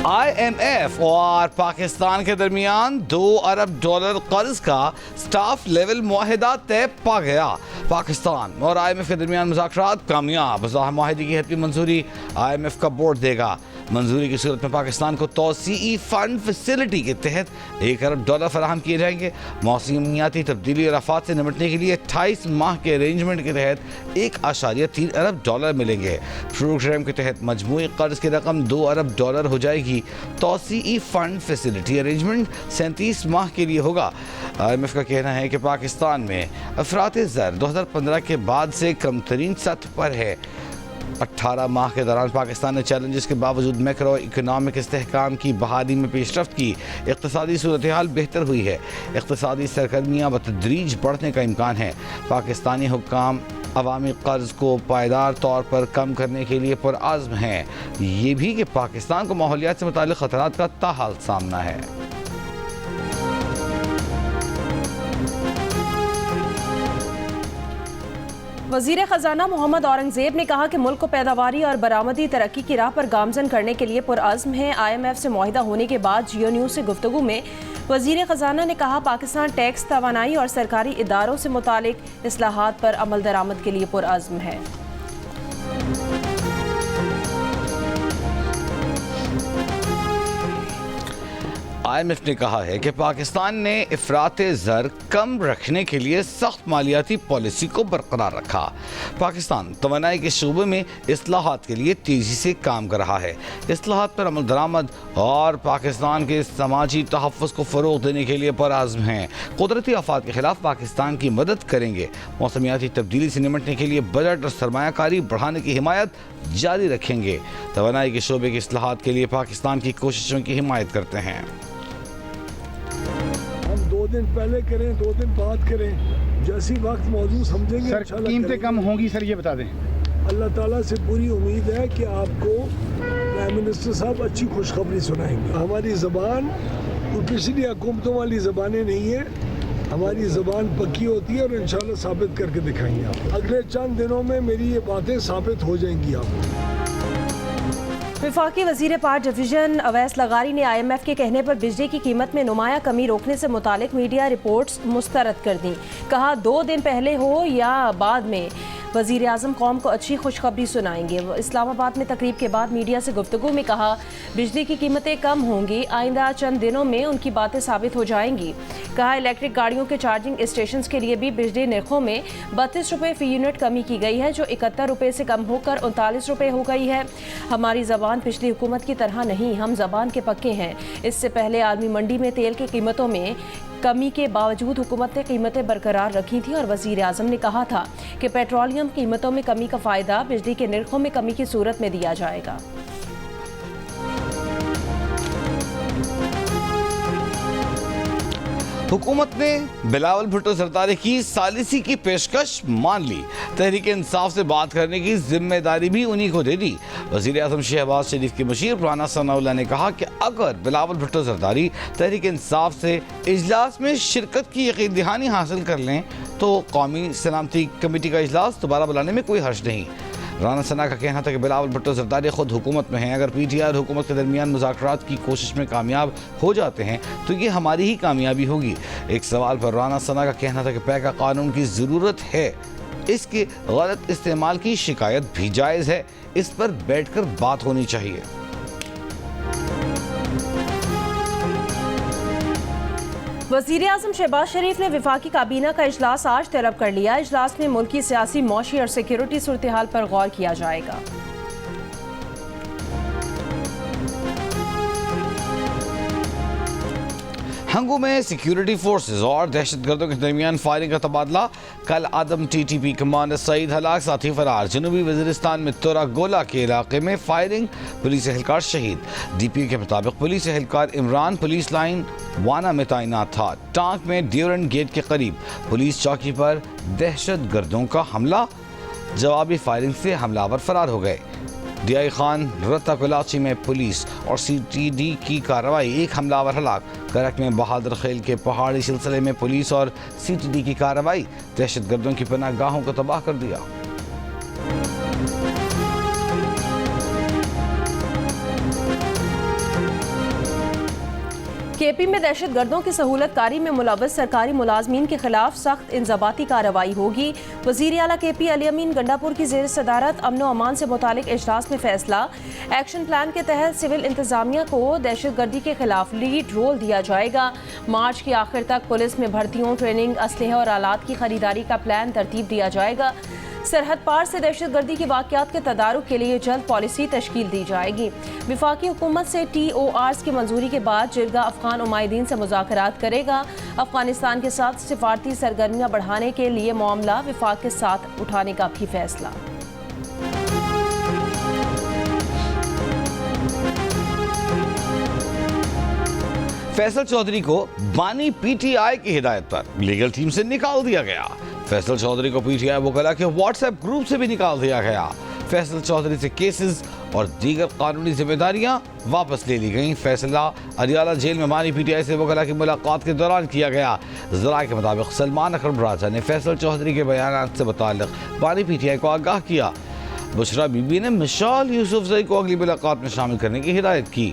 IMF और पाकिस्तान के दरमियान $2 अरब कर्ज का स्टाफ लेवल मुआहिदा तय पा गया। पाकिस्तान और IMF के दरमियान मुज़ाकरात कामयाब। मुआहिदे की हतमी मंजूरी IMF का बोर्ड देगा। मंजूरी की सूरत में पाकिस्तान को तौसीई फंड फैसिलिटी के तहत $1 अरब फराहम किए जाएंगे। मौसमियाती तब्दीली और आफात से निपटने के लिए 28 माह के अरेंजमेंट के तहत $1.3 अरब मिलेंगे। प्रोग्राम के तहत मजमूई कर्ज की रकम $2 अरब हो जाएगी। तौसीई फंड फैसिलिटी अरेंजमेंट 37 माह के लिए होगा। IMF का कहना है कि पाकिस्तान में अफरात ज़र 2015 के बाद से कम तरीन सतह पर है। 18 माह के दौरान पाकिस्तान ने चैलेंजेस के बावजूद मैक्रो इकोनॉमिक इस्तेहकाम की बहाली में पेशरफ्त की। इक़्तिसादी सूरत हाल बेहतर हुई है। इक़्तिसादी सरगर्मियाँ बतदरीज बढ़ने का इम्कान है। पाकिस्तानी हुक्काम अवामी कर्ज को पायदार तौर पर कम करने के लिए पुरअज़्म हैं। ये भी कि पाकिस्तान को माहौलियात से मुताल्लिक़ ख़तरात का ताहाल सामना है। वज़ीर ख़ज़ाना मोहम्मद औरंगज़ेब ने कहा कि मुल्क को पैदावारी और बरामदी तरक्की की राह पर गामज़न करने के लिए पुरअज़्म है। IMF से मुआहिदा होने के बाद जियो न्यूज़ से गुफ्तगू में वज़ीर ख़ज़ाना ने कहा, पाकिस्तान टैक्स, तवानाई और सरकारी इदारों से मुतालिक इस्लाहात पर अमल दरामद के लिए पुरअज़्म है। IMF ने कहा है कि पाकिस्तान ने इफरात ज़र कम रखने के लिए सख्त मालियाती पॉलिसी को बरकरार रखा। पाकिस्तान तवानाई के शूबे में इस्लाहात के लिए तेज़ी से काम कर रहा है। इस्लाहात पर अमल दरामद और पाकिस्तान के समाजी तहफ़्फ़ुज़ को फ़रोग़ देने के लिए पुरअज़्म हैं। कुदरती आफ़ात के ख़िलाफ़ पाकिस्तान की मदद करेंगे। मौसमियाती तब्दीली से निपटने के लिए बजट और सरमायाकारी बढ़ाने की हिमायत जारी रखेंगे। तवानाई के शोबे के इस्लाहात के लिए पाकिस्तान की कोशिशों की हिमायत करते हैं। 2 दिन पहले करें, 2 दिन बाद करें, जैसी वक्त मौजूद समझेंगे। सर, कीमतें कम होंगी सर, ये बता दें। अल्लाह ताला से पूरी उम्मीद है कि आपको प्राइम मिनिस्टर साहब अच्छी खुशखबरी सुनाएंगे। हमारी ज़बान कोई पिछली हुकूमतों वाली ज़बानें नहीं है। हमारी ज़बान पक्की होती है और इंशाल्लाह साबित करके दिखाएंगे। आप अगले चंद दिनों में मेरी ये बातें साबित हो जाएंगी। आपको वफाकी वज़ीर पावर डिवीज़न अवैस लगारी ने IMF के कहने पर बिजली की कीमत में नुमाया कमी रोकने से मुतालिक मीडिया रिपोर्ट्स मुस्तरद कर दी। कहा, 2 दिन पहले हो या बाद में वज़ीर आज़म कौम को अच्छी खुशखबरी सुनाएंगे। इस्लामाबाद में तकरीब के बाद मीडिया से गुफ्तगू में कहा, बिजली की कीमतें कम होंगी, आइंदा चंद दिनों में उनकी बातें साबित हो जाएंगी। कहा, इलेक्ट्रिक गाड़ियों के चार्जिंग स्टेशन के लिए भी बिजली नरखों में 32 रुपये फ़ी यूनिट कमी की गई है, जो 71 रुपये से कम होकर 39 रुपये हो गई है। हमारी ज़बान पिछली हुकूमत की तरह नहीं, हम ज़बान के पक्के हैं। इससे पहले आलमी मंडी में तेल की कीमतों में कमी के बावजूद हुकूमत ने कीमतें बरकरार रखी थी और वज़ीर आज़म ने कहा था कि पेट्रोलियम कीमतों में कमी का फ़ायदा बिजली के नरखों में कमी की सूरत में दिया जाएगा। हुकूमत ने बिलावल भुट्टो जरदारी की सालिसी की पेशकश मान ली। तहरीक इंसाफ से बात करने की जिम्मेदारी भी उन्हीं को दे दी। वज़ीर आज़म शहबाज शरीफ के मुशीर राना सनाउल्लाह ने कहा कि अगर बिलावल भुट्टो जरदारी तहरीक इंसाफ से इजलास में शिरकत की यकीन दहानी हासिल कर लें तो कौमी सलामती कमेटी का इजलास दोबारा बुलाने में कोई हर्ज नहीं। राना सना का कहना था कि बिलावल भुट्टो जरदारी खुद हुकूमत में हैं। अगर PTI और हुकूमत के दरमियान मुज़ाकरात की कोशिश में कामयाब हो जाते हैं तो ये हमारी ही कामयाबी होगी। एक सवाल पर राना सना का कहना था कि पैका कानून की ज़रूरत है, इसके गलत इस्तेमाल की शिकायत भी जायज़ है, इस पर बैठकर बात होनी चाहिए। वज़ीर आज़म शहबाज शरीफ ने वफाकी काबीना का इजलास आज तलब कर लिया। इजलास में मुल्क की सियासी, मौशी और सिक्योरिटी सूरत हाल पर गौर किया जाएगा। हंगू में सिक्योरिटी फोर्सेस और दहशतगर्दों के दरमियान फायरिंग का तबादला। कल आदम TTP कमांडर सईद हलाक, साथी फरार। जनूबी वज़ीरिस्तान में तुरा गोला के इलाके में फायरिंग, पुलिस एहलकार शहीद। DPA के मुताबिक पुलिस एहलकार इमरान पुलिस लाइन वाना में तैनात था। टांक में ड्यूरेंट गेट के करीब पुलिस चौकी पर दहशतगर्दों का हमला, जवाबी फायरिंग से हमलावर फरार हो गए। DI खान रत्ता कुलाची में पुलिस और CTD की कार्रवाई, एक हमलावर हलाक। करक में बहादुर खेल के पहाड़ी सिलसिले में पुलिस और CTD की कार्रवाई, दहशतगर्दों की पनाहगाहों को तबाह कर दिया। केपी में दहशत गर्दों की सहूलतकारी में मुलव्वस सरकारी मुलाजमीन के खिलाफ सख्त इंजबाती कार्रवाई होगी। वज़ीर आला केपी अली अमीन गंडापुर की ज़ेर सदारत अमन व अमान से मुतालिक इजलास में फैसला। एक्शन प्लान के तहत सिविल इंतजामिया को दहशत गर्दी के खिलाफ लीड रोल दिया जाएगा। मार्च के आखिर तक पुलिस में भर्तियों, ट्रेनिंग, असलहे और आलात की खरीदारी का प्लान तरतीब दिया जाएगा। सरहद पार से दहशत गर्दी के वाक़यात के तदारुक के लिए जल्द पॉलिसी तश्कील दी जाएगी। वफाकी हुकूमत से TORs की मंजूरी के बाद जिरगा अफगान उमाइदीन से मुज़ाकरात करेगा। अफगानिस्तान के साथ सिफारती सरगर्मियाँ बढ़ाने के लिए मामला वफाक के साथ उठाने का भी फैसला। फैसल चौधरी को बानी PTI की हिदायत पर लीगल टीम से निकाल दिया गया। फैसल चौधरी को PTI वकला के व्हाट्सएप ग्रुप से भी निकाल दिया गया। फैसल चौधरी से केसेस और दीगर कानूनी जिम्मेदारियां वापस ले ली गईं। फैसला अडियाला जेल में बानी PTI से वकला की मुलाकात के दौरान किया गया। ज़राए के मुताबिक सलमान अकरम राजा ने फैसल चौधरी के बयान से मुताल्लिक बानी PTI को आगाह किया। बुशरा बीबी ने मिशाल यूसुफजई को अगली मुलाकात में शामिल करने की हिदायत की।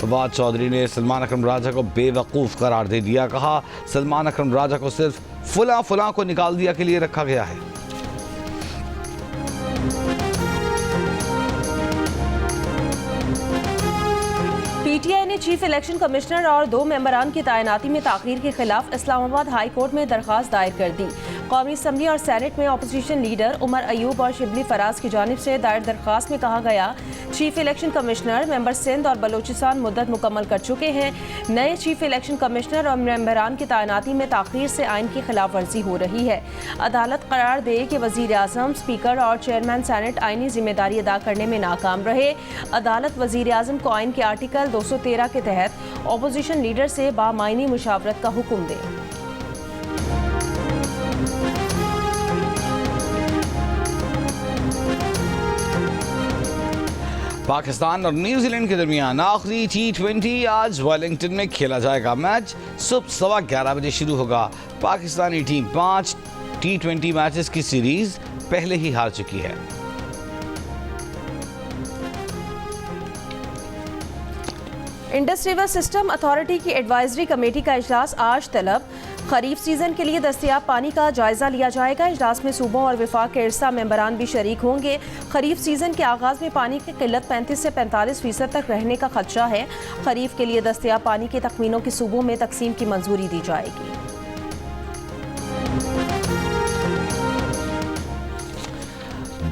फवाद चौधरी ने सलमान अकरम राजा को बेवकूफ़ करार दे दिया। कहा सलमान अकरम राजा को सिर्फ फुला को निकाल दिया के लिए रखा गया है। PTI ने चीफ इलेक्शन कमिश्नर और 2 मेंबरान की तैनाती में ताख़ीर के खिलाफ इस्लामाबाद हाई कोर्ट में दरख्वास्त दायर कर दी। कौमी असम्बली और सेनेट में अपोजिशन लीडर उमर अयूब और शिबली फराज की जानिब से दायर दरख्वास्त में कहा गया, chief election commissioner member Sindh और बलोचिस्तान मुद्दत मुकम्मल कर चुके हैं। नए चीफ इलेक्शन कमिश्नर और मेंबरान की तैनाती में ताख़ीर से आइन की खिलाफ वर्जी हो रही है। अदालत करार दे कि वज़ीर आज़म, स्पीकर और चेयरमैन सेनेट आइनी जिम्मेदारी अदा करने में नाकाम रहे। अदालत वज़ीर आज़म को आइन के आर्टिकल 213 के तहत अपोजिशन लीडर से बामायनी मुशावरत का हुक्म दे। पाकिस्तान और न्यूजीलैंड के दरमियान आखिरी T20 आज वेलिंगटन में खेला जाएगा। मैच सुबह 11:15 बजे शुरू होगा। पाकिस्तानी टीम 5 T20 मैचेस की सीरीज पहले ही हार चुकी है। इंडस रिवर सिस्टम अथॉरिटी की एडवाइजरी कमेटी का इजलास आज तलब। खरीफ सीजन के लिए दस्तयाब पानी का जायजा लिया जाएगा। इजलास में सूबों और विफाक के इरसा मेंबरान भी शरीक होंगे। खरीफ सीजन के आगाज में पानी की किल्लत 35 से 45% तक रहने का खदशा है। खरीफ के लिए दस्तयाब पानी के तखमीनों की सूबों में तकसीम की मंजूरी दी जाएगी।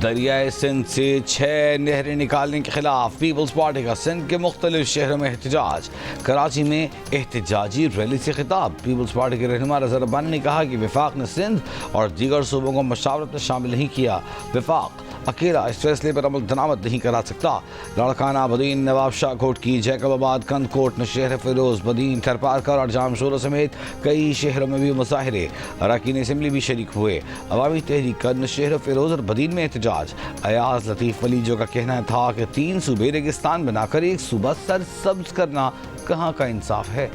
दरियाए सिंध से 6 नहरें निकालने के खिलाफ पीपल्स पार्टी का सिंध के मुख्तलिफ शहरों में एहतजाज। कराची में एहतजाजी रैली से खिताब। पीपल्स पार्टी के रहनुमा रज़ा रब्बानी ने कहा कि वफाक ने सिंध और दीगर सूबों को मशावरत में शामिल नहीं किया। वफाक अकेला इस फैसले पर अमल दरामद नहीं करा सकता। लड़काना, बदीन, नवाब शाह कोट की, जैकबाबाद, कंदकोट, नौशहर फिरोज, बदीन, थरपारकर और जामशोरा समेत कई शहरों में भी मुजाहिरे। अरकान असम्बली भी शरीक हुए। अवामी तहरीक का नौशहर फिरोज और बदीन में एहतजाज। अयाज लतीफ़ वली जो का कहना था कि 3 सूबे रेगिस्तान बनाकर एक सूबा सरसब्ज करना कहाँ का इंसाफ है।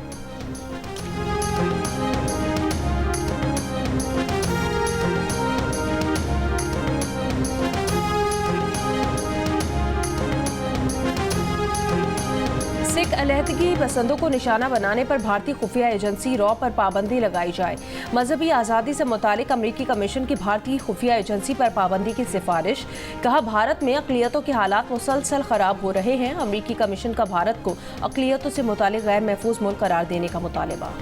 सिख अलहदगी पसंदों को निशाना बनाने पर भारतीय खुफिया एजेंसी रॉ पर पाबंदी लगाई जाए। मजहबी आज़ादी से मुतालिक अमरीकी कमीशन की भारतीय खुफिया एजेंसी पर पाबंदी की सिफारिश। कहा भारत में अक़लियतों के हालात मुसलसल ख़राब हो रहे हैं। अमरीकी कमीशन का भारत को अक़लियतों से मुतालिक गैर महफूज मुल्क करार देने का मुतालबा।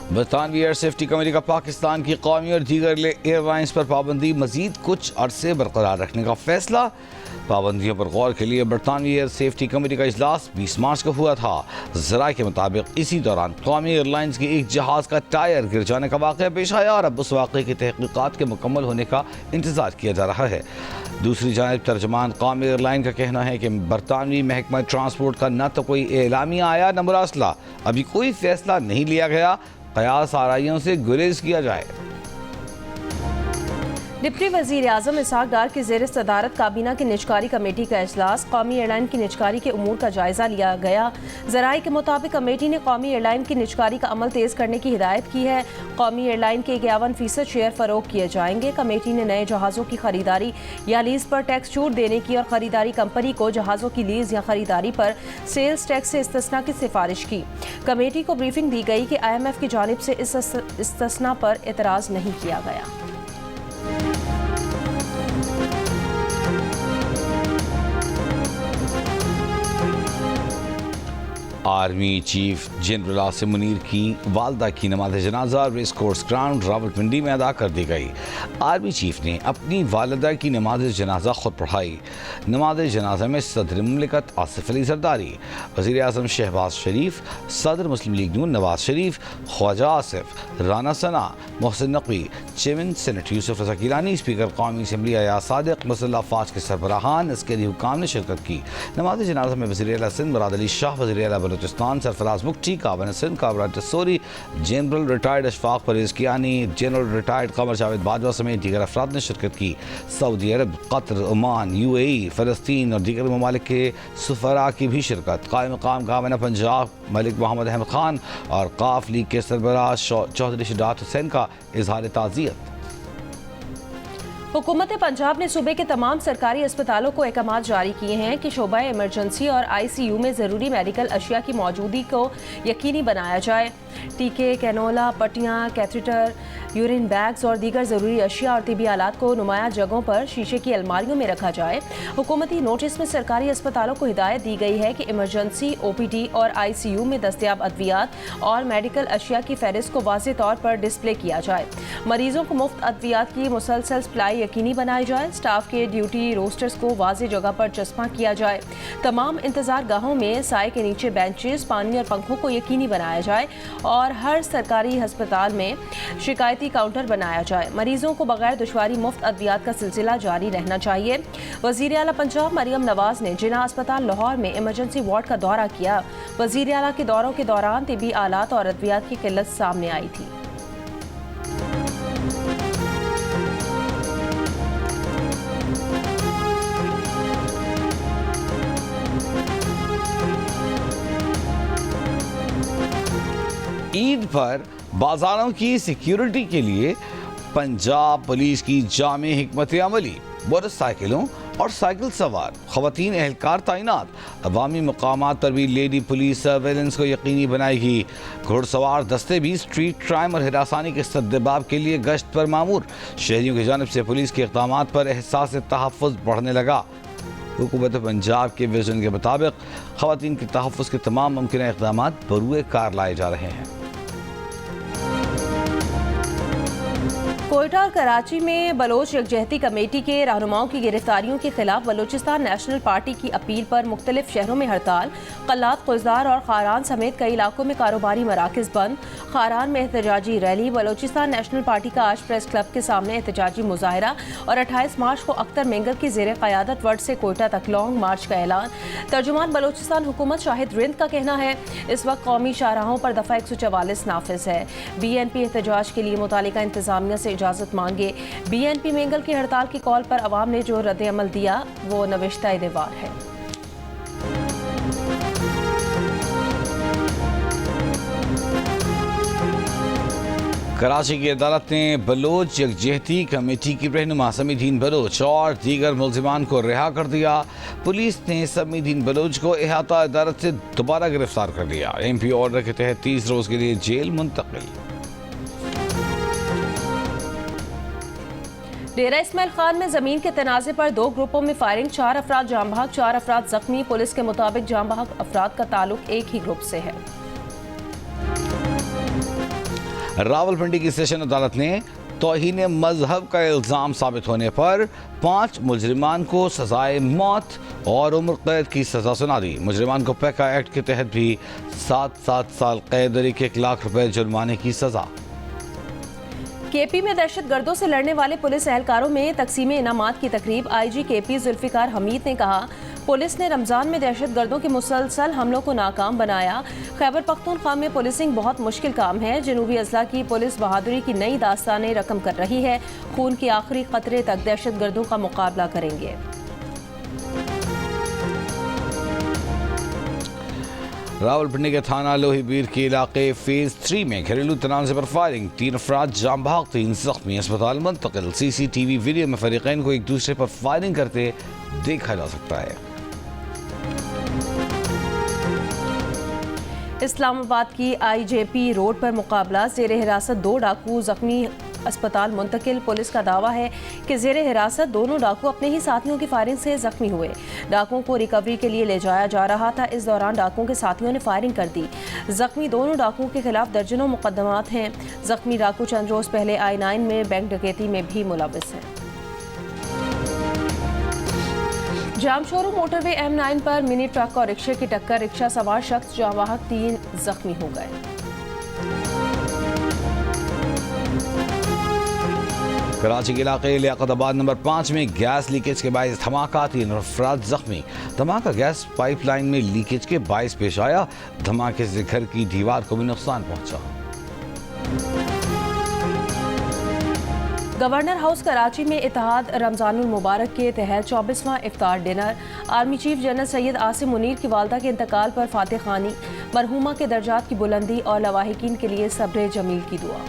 बरतानवी एयर सेफ्टी कमेटी का पाकिस्तान की कौमी और दीगर एयरलाइंस पर पाबंदी मजीद कुछ अरसे बरकरार रखने का फैसला। पाबंदियों पर गौर के लिए बरतानवी एयर सेफ्टी कमेटी का इजलास 20 मार्च को हुआ था। ज़राए के मुताबिक इसी दौरान कौमी एयरलाइंस के एक जहाज़ का टायर गिर जाने का वाक़या पेश आया और अब उस वाक़े की तहक़ीक़ात के मुकम्मल होने का इंतज़ार किया जा रहा है। दूसरी जानिब तर्जमान कौमी एयरलाइन का कहना है कि बरतानवी महकमा ट्रांसपोर्ट का न तो कोई एलामिया आया न मुरासला। अभी कोई फैसला नहीं लिया गया। क़यास आराइयों से गुरेज किया जाए। डिप्टी वज़ीर आज़म इसहाक डार की ज़ेर सदारत काबीना की निजकारी कमेटी का इजलास। कौमी एयरलाइन की निजकारी के उमूर का जायजा लिया गया। ज़राए के मुताबिक कमेटी ने कौमी एयरलाइन की निजकारी का अमल तेज़ करने की हिदायत की है। कौमी एयरलाइन के 51% शेयर फरोख्त किए जाएंगे। कमेटी ने नए जहाज़ों की खरीदारी या लीज पर टैक्स छूट देने की और खरीदारी कंपनी को जहाज़ों की लीज या खरीदारी पर सेल्स टैक्स से इस्तिस्ना की सिफारिश की। कमेटी को ब्रीफिंग दी गई कि IMF की जानिब से इस इस्तिस्ना पर एतराज़ नहीं किया गया। Army chief general Asim Munir की वालदा की नमाज जनाजा रेस कोर्स ग्राउंड रावलपिंडी में अदा कर दी गई। आर्मी चीफ ने अपनी वालदा की नमाज जनाजा खुद पढ़ाई। नमाज जनाजा में सदर मुमलिकत आसिफ अली जरदारी, वज़ीर आज़म शहबाज शरीफ, सदर मुस्लिम लीग नून नवाज शरीफ, ख्वाजा आसिफ, राना सना, मोहसिन नकवी, चेयरमैन सेनेट यूसुफ रज़ा गिलानी, स्पीकर कौमी असम्बली अयाज सादिक, मुसल्लह फ़ौज के सरबराहान, अस्करी हुकाम ने शिरकत की। नमाज जनाजा में वज़ीर आला सिंध मुराद अली शाह, वज़ीर आला बलूचिस्तान सरफराज मुफ्ती, काबिन सिंध काबरा जसोरी, general retired Ashfaq Parvez Kayani, general retired Qamar Javed Bajwa समेत दीगर अफराद ने शिरकत की। Saudi Arab, Qatar, Oman, UAE, फ़लस्तीन और दीगर ममालिक के सफ़रा की भी शिरकत। कायम मकाम काबिना पंजाब मलिक मोहम्मद अहमद खान और काफ लीग के सरबराह चौधरी शजात हुसैन का इजहार ताज़ियत। हुकूमत पंजाब ने सूबे के तमाम सरकारी अस्पतालों को अहकाम जारी किए हैं कि शोबा इमरजेंसी और ICU में ज़रूरी मेडिकल अशिया की मौजूदगी को यकीनी बनाया जाए। टीके, कैनोला, पट्टियाँ, कैथेटर, यूरिन बैग्स और दीगर ज़रूरी अशिया और तिबी आलात को नुमाया जगहों पर शीशे की अलमारियों में रखा जाए। हुकूमती नोटिस में सरकारी अस्पतालों को हिदायत दी गई है कि इमरजेंसी, OPD और ICU में दस्तयाब अद्वियात और मेडिकल अशिया की फहरिस्त को वाज़ेह तौर पर डिस्प्ले किया जाए। मरीजों को मुफ्त अद्वियात की मुसलसल सप्लाई यकीनी बनाई जाए। स्टाफ के ड्यूटी रोस्टर्स को वाज़ेह जगह पर चस्पा किया जाए। तमाम इंतजार गाहों में साए के नीचे बेंचेस, पानी और पंखों को यकीनी बनाया जाए और हर सरकारी अस्पताल में शिकायती काउंटर बनाया जाए। मरीजों को बगैर दुश्वारी मुफ्त अद्वियात का सिलसिला जारी रहना चाहिए। वज़ीर आला पंजाब मरियम नवाज ने जिना अस्पताल लाहौर में इमरजेंसी वार्ड का दौरा किया। वज़ीर आला के दौरों के दौरान तिबी आलात और अद्वियात की किल्लत सामने आई थी। ईद पर बाजारों की सिक्योरिटी के लिए पंजाब पुलिस की जामे हिकमत अमली, मोटरसाइकिलों और साइकिल सवार ख़वातीन एहलकार तैनात। अवामी मकामात पर भी लेडी पुलिस सर्वेलेंस को यकीनी बनाएगी। घुड़सवार दस्ते भी स्ट्रीट क्राइम और हिरासानी के सद्देबाब के लिए गश्त पर मामूर। शहरियों की जानिब से पुलिस के इक़दामात पर एहसास तहफ़्फ़ुज़ बढ़ने लगा। हुकूमत पंजाब के विजन के मुताबिक ख़वातीन के तहफ़्फ़ुज़ के तमाम मुमकिन इक़दामात बरूए कार लाए जा रहे हैं। कोयटा और कराची में बलोच यकजहती कमेटी के रहनुमाओं की गिरफ्तारियों के खिलाफ बलूचिस्तान नेशनल पार्टी की अपील पर मुख्तलिफ शहरों में हड़ताल। कल्लात, कुज़दार और खारान समेत कई इलाकों में कारोबारी मराकज़ बंद। खारान में एहतजाजी रैली। बलूचिस्तान नेशनल पार्टी का आज प्रेस क्लब के सामने एहतजाजी मुजाहरा और 28 मार्च को अख्तर मेंगल की ज़ेर क़यादत वर्ड से कोयटा तक लॉन्ग मार्च का ऐलान। तर्जुमान बलूचिस्तान हुकूमत शाहिद रिंद का कहना है इस वक्त कौमी शाहराहों पर दफ़ा 144 नाफिज है। BNP एहतजाज के लिए मुतालिका इंतजामिया से इजाज़त मांगे। BNP मेंगल की हड़ताल की कॉल पर अवाम ने जो रद्द अमल दिया वो नविश्ता दीवार है। कराची की अदालत ने बलोच यकजहती कमेटी की रहनुमा समीदीन बलोच और दीगर मुलजिमान को रिहा कर दिया। पुलिस ने समीदीन बलोच को इहाता अदालत से दोबारा गिरफ्तार कर लिया। MP ऑर्डर के तहत 30 रोज के लिए जेल मुंतकिल। डेरा इस्माइल खान में जमीन के तनाज़े पर 2 ग्रुपों में फायरिंग। 4 अफराद जाम बहक, 4 अफराद जख्मी। पुलिस के मुताबिक जाम बहक अफराद का ताल्लुक एक ही ग्रुप से है। रावलपिंडी की सेशन अदालत ने तौहीन मजहब का इल्ज़ाम साबित होने पर 5 मुजरिमान को सजाए मौत और उम्र कैद की सजा सुना दी। मुजरिमान को पैका एक्ट के तहत भी 7 साल कैद और 1 लाख रुपए जुर्माने की सजा। KP में दहशत गर्दों से लड़ने वाले पुलिस एहलकारों में तकसीम इनामात की तकरीब। IG KP जुल्फिकार हमीद ने कहा पुलिस ने रमज़ान में दहशतगर्दों के मुसलसल हमलों को नाकाम बनाया। खैबर पख्तूनख्वा में पुलिसिंग बहुत मुश्किल काम है। जनूबी अजला की पुलिस बहादुरी की नई दास्तानें रकम कर रही है। खून के आखिरी खतरे तक दहशतगर्दों का मुकाबला करेंगे। रावलपिंडी के थाना लोहीबीर के इलाके फेज 3 में घरेलू तनाज़े पर फायरिंग, 3 अफराद जाम भाग, 3 जख्मी, अस्पताल मुंतकिल। CCTV वीडियो में फरीकैन को एक दूसरे पर फायरिंग करते देखा जा सकता है। इस्लामाबाद की IJP रोड पर मुकाबला, जेर हिरासत 2 डाकू जख्मी, अस्पताल मुंतकिल। पुलिस का दावा है कि जेर हिरासत दोनों डाकू अपने ही साथियों की फायरिंग से जख्मी हुए। डाकुओं को रिकवरी के लिए ले जाया जा रहा था। इस दौरान डाकुओं के साथियों ने फायरिंग कर दी। जख्मी दोनों डाकुओं के खिलाफ दर्जनों मुकदमात हैं। जख्मी डाकू चंद रोज पहले I9 में बैंक डकैती में भी मुलविस हैं। जामशोरू मोटरवे M9 पर मिनी ट्रक और रिक्शे की टक्कर, रिक्शा सवार शख्स जावाहक 3 जख्मी हो गए। कराची के इलाके लियाकताबाद नंबर 5 में गैस लीकेज के बायस धमाका, 3 अफराद जख्मी। धमाका गैस पाइपलाइन में लीकेज के बायस पेश आया। धमाके से घर की दीवार को भी नुकसान पहुंचा। गवर्नर हाउस कराची में इत्तेहाद रमजानुल मुबारक के तहत 24वां इफ्तार dinner. Army chief general Syed Asim Munir की वालदा के इंतकाल पर फातिह खानी, मरहूमा के दर्जात की बुलंदी और लवाहिकीन के लिए सब्र जमील की दुआ।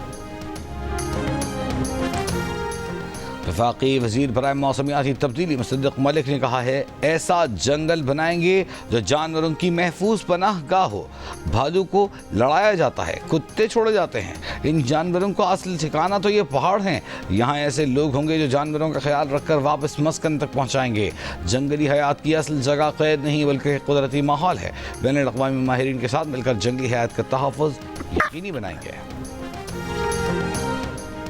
वफाकी वजीर बराए मौसमियाती तब्दीली मुसद्दिक मलिक ने कहा है, ऐसा जंगल बनाएंगे जो जानवरों की महफूज पनाह गाह हो। भालू को लड़ाया जाता है, कुत्ते छोड़े जाते हैं। इन जानवरों का असल ठिकाना तो ये पहाड़ हैं। यहाँ ऐसे लोग होंगे जो जानवरों का ख्याल रखकर वापस मस्कन तक पहुँचाएंगे। जंगली हयात की असल जगह कैद नहीं बल्कि कुदरती माहौल है। बैनुल-अक़वामी माहिरीन के साथ मिलकर जंगली हयात का तहफ़्फ़ुज़ यकीनी बनाएंगे।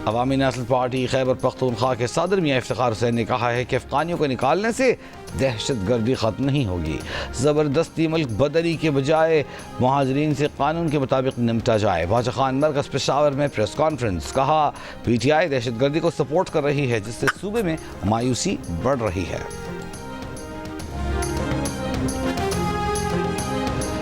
अवामी नेशनल पार्टी खैबर पख्तूनख्वा के सदर मियां इफ्तिखार हुसैन ने कहा है कि अफगानियों को निकालने से दहशतगर्दी ख़त्म नहीं होगी। ज़बरदस्ती मुल्क बदली के बजाय मुहाजिरीन से कानून के मुताबिक निपटा जाए। बादशाह खान मरकज़ पेशावर में प्रेस कॉन्फ्रेंस, कहा PTI दहशतगर्दी को सपोर्ट कर रही है जिससे सूबे में मायूसी बढ़ रही है।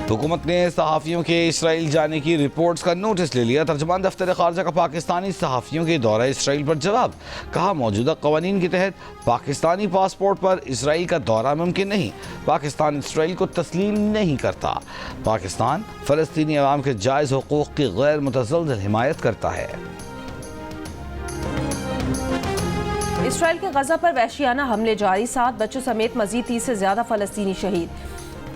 हुकूमत ने सहाफ़ियों के इसराइल जाने की रिपोर्ट्स का नोटिस ले लिया। तर्जुमान दफ्तर ख़ारजा का पाकिस्तानी सहाफ़ियों के दौरा इसराइल पर जवाब, कहा मौजूदा कवानीन के तहत पाकिस्तानी पासपोर्ट पर इसराइल का दौरा मुमकिन नहीं। पाकिस्तान इसराइल को तस्लीम नहीं करता। पाकिस्तान फ़लस्तीनी अवाम के जायज़ हुकूक़ की गैर मुतज़लज़ल हिमायत करता है। इसराइल के गजा पर वहशियाना हमले जारी, 7 बच्चों समेत मजीद 30 से ज्यादा फ़लस्तीनी शहीद।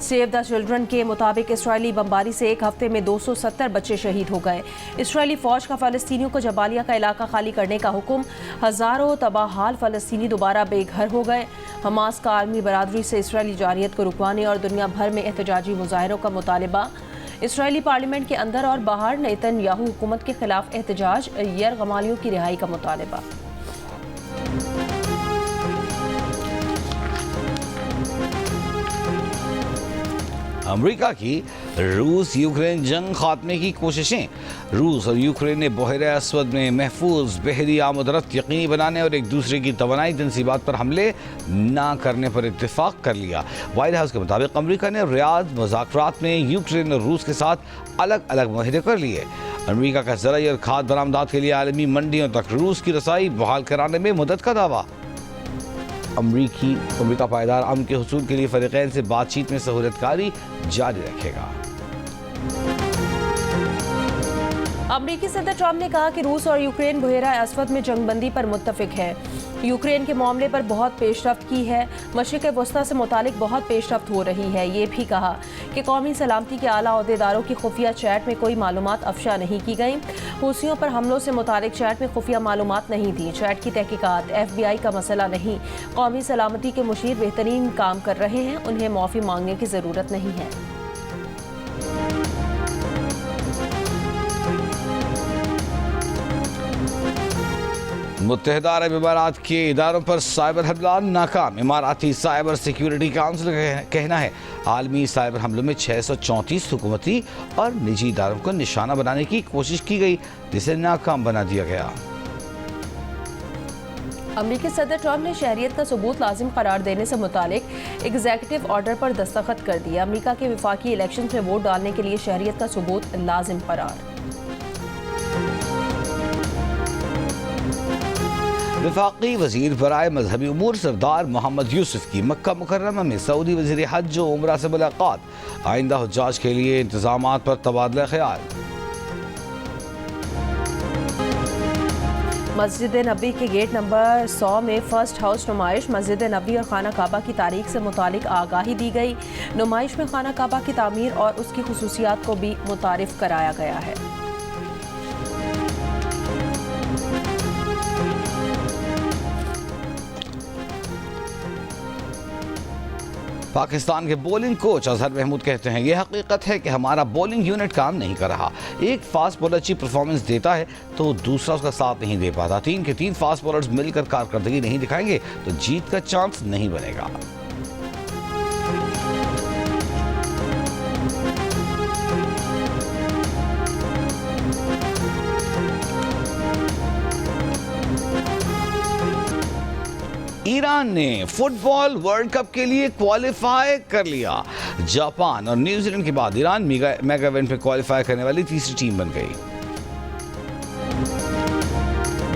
सेव द चिल्ड्रन के मुताबिक इसराइली बमबारी से एक हफ्ते में 270 बच्चे शहीद हो गए। इसराइली फौज का फ़लस्तीनियों को जबालिया का इलाका खाली करने का हुक्म। हज़ारों तबाहाल फ़लस्तीनी दोबारा बेघर हो गए। हमास का आलमी बरादरी से इसराइली जारियत को रुकवाने और दुनिया भर में एहतजाजी मुजाहरों का मुतालबा। इसराइली पार्लियामेंट के अंदर और बाहर नेतन्याहू हुकूमत के खिलाफ एहतजाज, यरगमालियों की रिहाई का मुतालबा। अमेरिका की रूस यूक्रेन जंग खात्मे की कोशिशें। रूस और यूक्रेन ने बहरे अस्वद में महफूज बहरी आमदरफ्त यकीनी बनाने और एक दूसरे की तवानाई तनसीबात पर हमले ना करने पर इत्तेफाक कर लिया। वाइट हाउस के मुताबिक अमेरिका ने रियाद मुज़ाकरात में यूक्रेन और रूस के साथ अलग अलग मुआहदे कर लिए। अमेरिका का ज़राई और खाद बरामदात के लिए आलमी मंडियों तक रूस की रसाई बहाल कराने में मदद का दावा। अमेरिका पायदार अमन के हुसूल के लिए फरीकैन से बातचीत में सहूलतकारी जारी रखेगा। अमेरिकी सदर ट्रंप ने कहा कि रूस और यूक्रेन बहरा अस्वद में जंगबंदी पर मुत्तफिक है। यूक्रेन के मामले पर बहुत पेशरफ्त की है। मशरिक़ वस्ता से मुतालिक बहुत पेशरफ्त हो रही है। ये भी कहा कि कौमी सलामती के आला अहदेदारों की खुफिया चैट में कोई मालूमात अफशा नहीं की गई। हूसियों पर हमलों से मुतालिक चैट में खुफिया मालूमात नहीं दी। चैट की तहकीकात FBI का मसला नहीं। कौमी सलामती के मुशीर बेहतरीन काम कर रहे हैं, उन्हें माफ़ी मांगने की ज़रूरत नहीं है। मुत्तहिदा अरब इमारात के इदारों पर साइबर हमला नाकाम। इमाराती साइबर सिक्योरिटी काउंसिल का कहना है आलमी साइबर हमलों में 634 हुकूमती और निजी इदारों को निशाना बनाने की कोशिश की गई, जिसे नाकाम बना दिया गया। अमेरिकी सदर ट्रंप ने शहरियत का सबूत लाजिम करार देने से मुतालिक एग्जीक्यूटिव ऑर्डर पर दस्तखत कर दिया। अमेरिका के वफाकी इलेक्शन में वोट डालने के लिए शहरियत का सबूत लाजिम करार। वफाकी वजीर बराए मजहबी उमूर सरदार मोहम्मद यूसुफ की मक्का मुकर्रमा में सऊदी वजीर हज व उमरा से मुलाकात। आइंदा हुज्जाज के लिए इंतजामात पर तबादला ख्याल। मस्जिद नबी के गेट नंबर 100 में फर्स्ट हाउस नुमाइश। मस्जिद नबी और खाना काबा की तारीख से मुतालिक आगाही दी गई। नुमाइश में खाना काबा की तामीर और उसकी खुसूसियात को भी मुतारिफ कराया गया है। पाकिस्तान के बॉलिंग कोच अजहर महमूद कहते हैं, यह हकीकत है कि हमारा बॉलिंग यूनिट काम नहीं कर रहा। एक फास्ट बॉलर अच्छी परफॉर्मेंस देता है तो दूसरा उसका साथ नहीं दे पाता। 3 के 3 फास्ट बॉलर्स मिलकर कारकर्दगी नहीं दिखाएंगे तो जीत का चांस नहीं बनेगा। ईरान ने फुटबॉल वर्ल्ड कप के लिए क्वालिफाई कर लिया। जापान और न्यूजीलैंड के बाद ईरान मेगा इवेंट में क्वालिफाई करने वाली तीसरी टीम बन गई।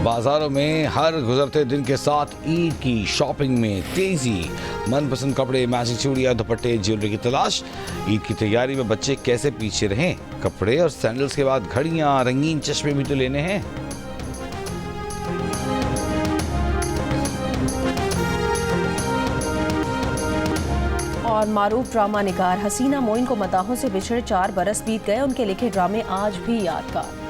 बाजारों में हर गुजरते दिन के साथ ईद की शॉपिंग में तेजी। मनपसंद कपड़े, मैचिंग चूड़ियां, दुपट्टे, ज्वेलरी की तलाश। ईद की तैयारी में बच्चे कैसे पीछे रहें। कपड़े और सैंडल्स के बाद घड़ियां, रंगीन चश्मे भी तो लेने हैं। और मारूफ ड्रामा निगार हसीना मोइन को मदाहों से बिछड़े 4 बरस बीत गए। उनके लिखे ड्रामे आज भी यादगार।